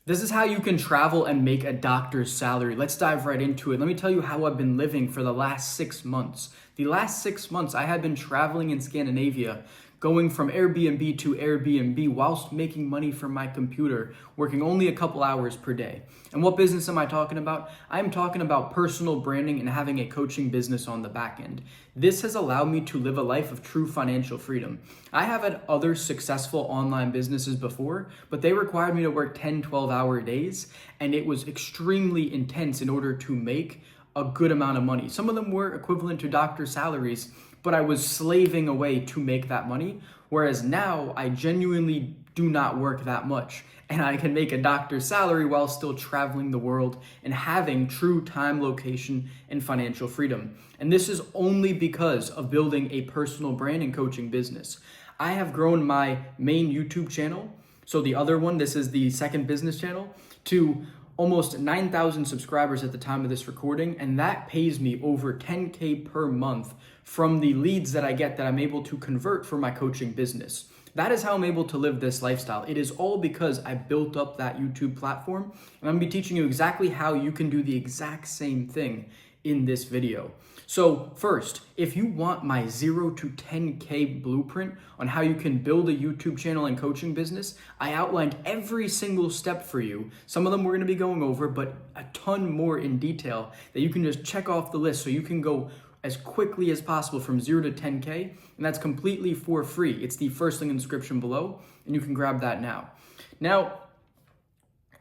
This is how you can travel and make a doctor's salary. Let's dive right into it. Let me tell you how I've been living for the last 6 months. The last 6 months, I have been traveling in Scandinavia, going from Airbnb to Airbnb whilst making money from my computer, working only a couple hours per day. And what business am I talking about? I'm talking about personal branding and having a coaching business on the back end. This has allowed me to live a life of true financial freedom. I have had other successful online businesses before, but they required me to work 10, 12-hour days, and it was extremely intense in order to make a good amount of money. Some of them were equivalent to doctor salaries, but I was slaving away to make that money. Whereas now I genuinely do not work that much, and I can make a doctor's salary while still traveling the world and having true time, location, and financial freedom. And this is only because of building a personal brand and coaching business. I have grown my main YouTube channel, so the other one, this is the second business channel, to almost 9,000 subscribers at the time of this recording, and that pays me over $10K per month from the leads that I get that I'm able to convert for my coaching business. That is how I'm able to live this lifestyle. It is all because I built up that YouTube platform, and I'm gonna be teaching you exactly how you can do the exact same thing in this video. So first, if you want my 0 to 10K blueprint on how you can build a YouTube channel and coaching business, I outlined every single step for you. Some of them we're gonna be going over, but a ton more in detail that you can just check off the list so you can go as quickly as possible from 0 to 10K, and that's completely for free. It's the first link in the description below, and you can grab that now. Now,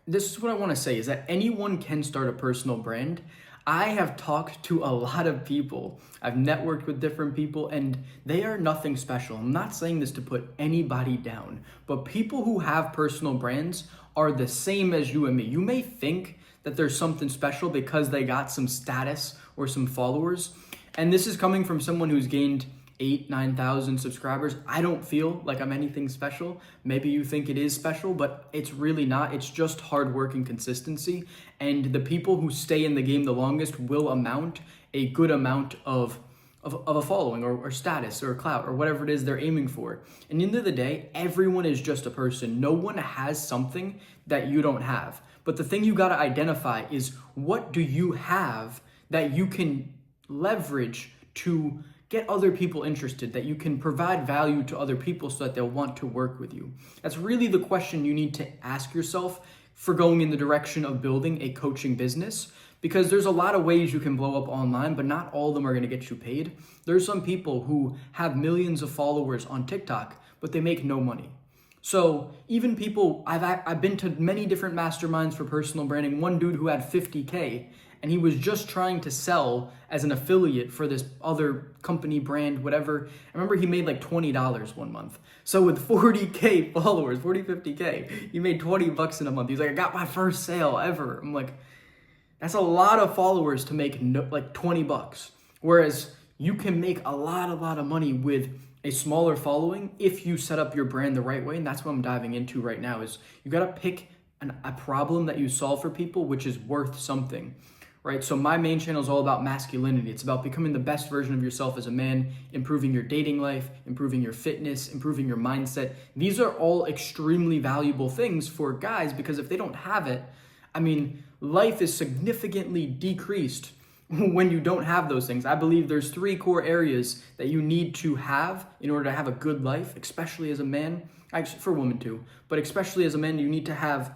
this is what I wanna say, is that anyone can start a personal brand. I have talked to a lot of people. I've networked with different people, and they are nothing special. I'm not saying this to put anybody down, but people who have personal brands are the same as you and me. You may think that there's something special because they got some status or some followers, and this is coming from someone who's gained 8,000, 9,000 subscribers. I don't feel like I'm anything special. Maybe you think it is special, but it's really not. It's just hard work and consistency. And the people who stay in the game the longest will amount a good amount of a following or status or clout or whatever it is they're aiming for. And at the end of the day, everyone is just a person. No one has something that you don't have. But the thing you got to identify is, what do you have that you can leverage to get other people interested, that you can provide value to other people so that they'll want to work with you? That's really the question you need to ask yourself for going in the direction of building a coaching business, because there's a lot of ways you can blow up online, but not all of them are going to get you paid. There's some people who have millions of followers on TikTok, but they make no money. So even people, I've been to many different masterminds for personal branding. One dude who had 50K, and he was just trying to sell as an affiliate for this other company brand, whatever. I remember he made like $20 one month. So with 40K followers, 50K, he made $20 in a month. He's like, I got my first sale ever. I'm like, that's a lot of followers to make like $20. Whereas you can make a lot of money with a smaller following if you set up your brand the right way. And that's what I'm diving into right now, is you got to pick a problem that you solve for people, which is worth something. Right? So my main channel is all about masculinity. It's about becoming the best version of yourself as a man, improving your dating life, improving your fitness, improving your mindset. These are all extremely valuable things for guys, because if they don't have it, I mean, life is significantly decreased when you don't have those things. I believe there's 3 core areas that you need to have in order to have a good life, especially as a man. Actually, for women too, but especially as a man, you need to have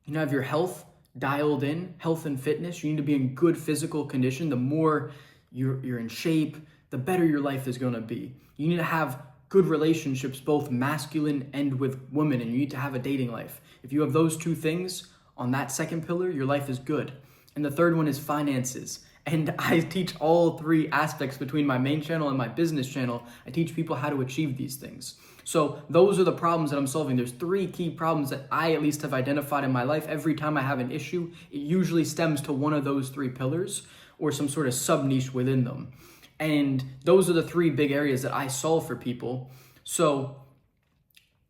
your health dialed in, health and fitness. You need to be in good physical condition. The more you're in shape, the better your life is going to be. You need to have good relationships, both masculine and with women, and you need to have a dating life. If you have those 2 things on that second pillar, your life is good. And the third one is finances. And I teach all 3 aspects between my main channel and my business channel. I teach people how to achieve these things. So those are the problems that I'm solving. There's 3 key problems that I at least have identified in my life. Every time I have an issue, it usually stems to one of those 3 pillars or some sort of sub-niche within them. And those are the 3 big areas that I solve for people. So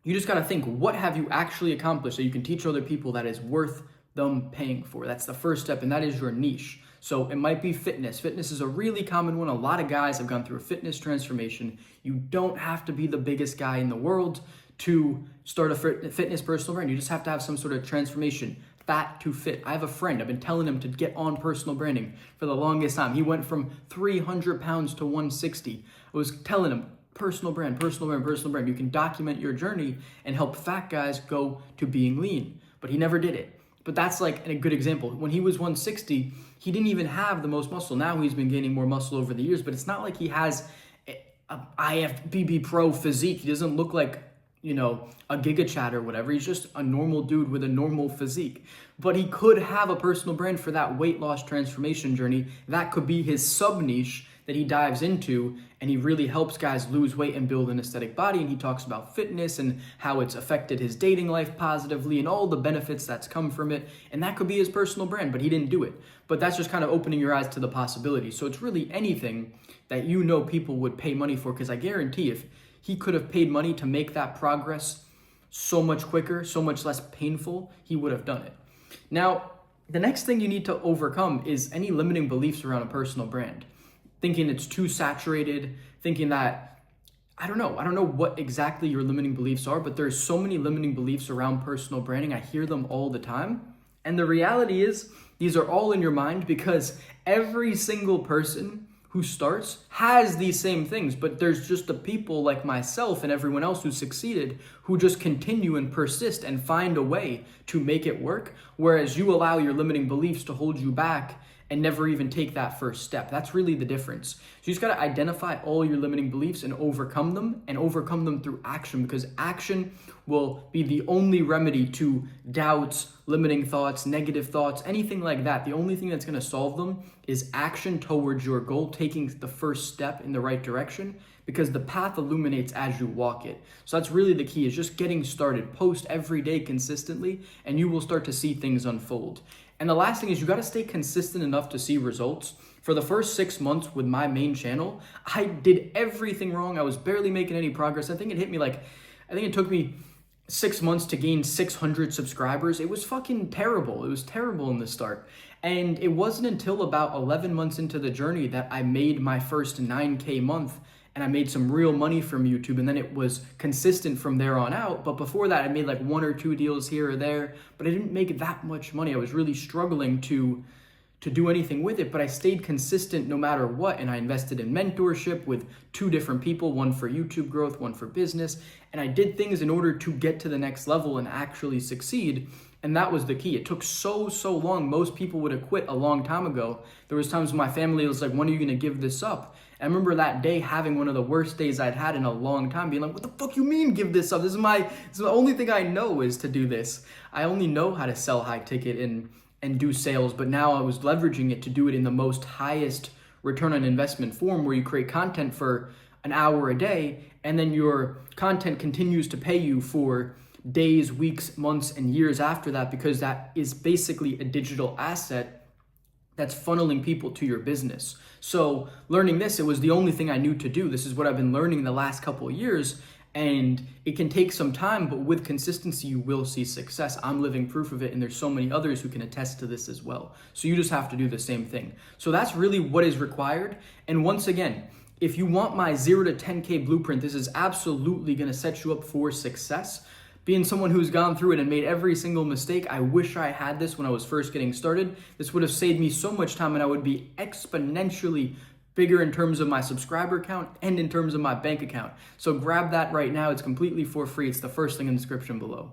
you just got to think, what have you actually accomplished so you can teach other people that is worth them paying for? That's the first step, and that is your niche. So it might be fitness. Fitness is a really common one. A lot of guys have gone through a fitness transformation. You don't have to be the biggest guy in the world to start a fitness personal brand. You just have to have some sort of transformation. Fat to fit. I have a friend, I've been telling him to get on personal branding for the longest time. He went from 300 pounds to 160. I was telling him, personal brand, personal brand, personal brand. You can document your journey and help fat guys go to being lean. But he never did it. But that's like a good example. When he was 160, he didn't even have the most muscle. Now he's been gaining more muscle over the years, but it's not like he has a IFBB Pro physique. He doesn't look like, a Giga Chad or whatever. He's just a normal dude with a normal physique. But he could have a personal brand for that weight loss transformation journey. That could be his sub niche that he dives into, and he really helps guys lose weight and build an aesthetic body. And he talks about fitness and how it's affected his dating life positively and all the benefits that's come from it. And that could be his personal brand, but he didn't do it. But that's just kind of opening your eyes to the possibilities. So it's really anything that people would pay money for, because I guarantee if he could have paid money to make that progress so much quicker, so much less painful, he would have done it. Now, the next thing you need to overcome is any limiting beliefs around a personal brand. Thinking it's too saturated, thinking that, I don't know what exactly your limiting beliefs are, but there's so many limiting beliefs around personal branding. I hear them all the time. And the reality is, these are all in your mind, because every single person who starts has these same things, but there's just the people like myself and everyone else who succeeded who just continue and persist and find a way to make it work, whereas you allow your limiting beliefs to hold you back and never even take that first step. That's really the difference. So you just gotta identify all your limiting beliefs and overcome them through action, because action will be the only remedy to doubts, limiting thoughts, negative thoughts, anything like that. The only thing that's gonna solve them is action towards your goal, taking the first step in the right direction, because the path illuminates as you walk it. So that's really the key, is just getting started. Post every day consistently, and you will start to see things unfold. And the last thing is, you got to stay consistent enough to see results. For the first 6 months with my main channel, I did everything wrong. I was barely making any progress. I think it took me 6 months to gain 600 subscribers. It was fucking terrible. It was terrible in the start. And it wasn't until about 11 months into the journey that I made my first 9K month, and I made some real money from YouTube, and then it was consistent from there on out. But before that, I made like 1 or 2 deals here or there, but I didn't make that much money. I was really struggling to do anything with it, but I stayed consistent no matter what, and I invested in mentorship with 2 different people, one for YouTube growth, one for business, and I did things in order to get to the next level and actually succeed. And that was the key. It took so long. Most people would have quit a long time ago. There was times when my family was like, when are you going to give this up? And I remember that day having one of the worst days I'd had in a long time, being like, what the fuck you mean give this up? This is the only thing I know is to do this. I only know how to sell high ticket and do sales, but now I was leveraging it to do it in the most highest return on investment form, where you create content for an hour a day, and then your content continues to pay you for days, weeks, months, and years after that, because that is basically a digital asset that's funneling people to your business. So learning this, it was the only thing I knew to do. This is what I've been learning the last couple of years, and it can take some time, but with consistency, you will see success. I'm living proof of it, and there's so many others who can attest to this as well. So you just have to do the same thing. So that's really what is required. And once again, if you want my 0 to 10K blueprint, this is absolutely gonna set you up for success. Being someone who's gone through it and made every single mistake, I wish I had this when I was first getting started. This would have saved me so much time, and I would be exponentially bigger in terms of my subscriber count and in terms of my bank account. So grab that right now. It's completely for free. It's the first thing in the description below.